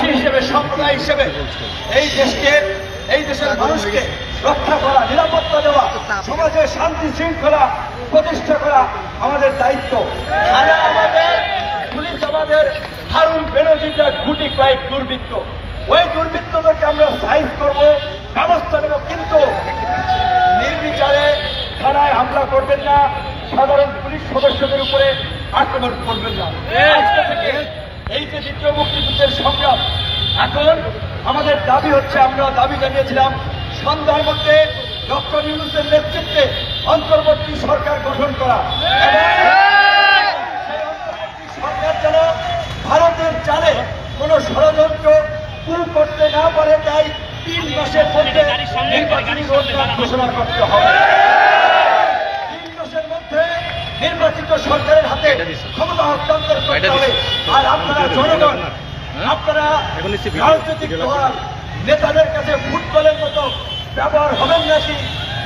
জাতি হিসেবে, সম্প্রদায় হিসেবে এই দেশকে, এই দেশের মানুষকে রক্ষা করা, নিরাপত্তা দেওয়া, সমাজে শান্তি শৃঙ্খলা প্রতিষ্ঠা করা আমাদের দায়িত্ব। পুলিশ আমাদের হারুন বেনজির গুটি কয়েক দুর্বৃত্ত, ওই দুর্বৃত্তদেরকে আমরা সাইজ করবো, ব্যবস্থা নেব, কিন্তু নির্বিচারে থানায় হামলা করবেন না, সাধারণ পুলিশ সদস্যদের উপরে আক্রমণ করবেন না। আজকে থেকে এই যে দ্বিতীয় মুক্তিযুদ্ধের সংগ্রাম, এখন আমাদের দাবি হচ্ছে, আমরা দাবি জানিয়েছিলাম সন্ধ্যার মধ্যে ডক্টর ইউনূসের নেতৃত্বে অন্তর্বর্তী সরকার গঠন করা, সেই অন্তর্বর্তী সরকার যেন ভারতের চালে কোন ষড়যন্ত্র করতে না পারে, তাই 3 মাসের মধ্যে নির্বাচনী রোডম্যাপ ঘোষণা করতে হবে। 3 মাসের মধ্যে নির্বাচিত সরকারের হাতে ক্ষমতা হস্তান্তর করতে হবে। আর আপনারা জনগণ, আপনারা রাজনৈতিক দল নেতাদের কাছে ফুটবলের মতো ব্যবহার হবেন নাকি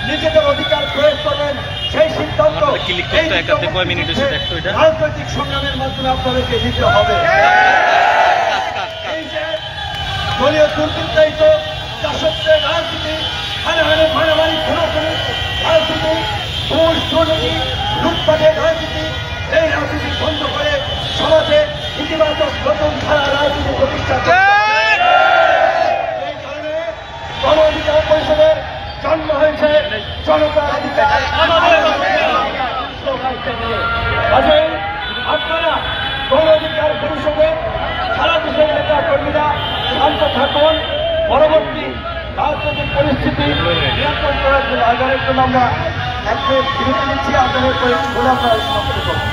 নিজেদের অধিকার প্রয়োগ করবেন, সেই সিদ্ধান্ত রাজনৈতিক সংগ্রামের মাধ্যমে আপনাদেরকে নিতে হবে। এই যে দলীয় দুর্বৃত্তায়িত দাসত্বের রাজনীতি, হানাহানি মারামারি খুনোখুনি রাজনীতি, ঘুষ দুর্নীতি লুটপাটের রাজনীতি, এই রাজনীতি বন্ধ করে সমাজে ইতিবাচক নতুন ধারা রাজনীতি প্রতিষ্ঠা করতে গণ অধিকার পরিষদের জন্ম হয়েছে জনতার অধিকার আপনারা গণ অধিকার পরিষদের সারা দেশের নেতা কর্মীরা শান্ত থাকুন। পরবর্তী রাজনৈতিক পরিস্থিতি নিয়ন্ত্রণ করার জন্য আগামের জন্য আমরা এক মিনিট বিরতি নিচ্ছি। আগামের পরে সমাপ্ত করব।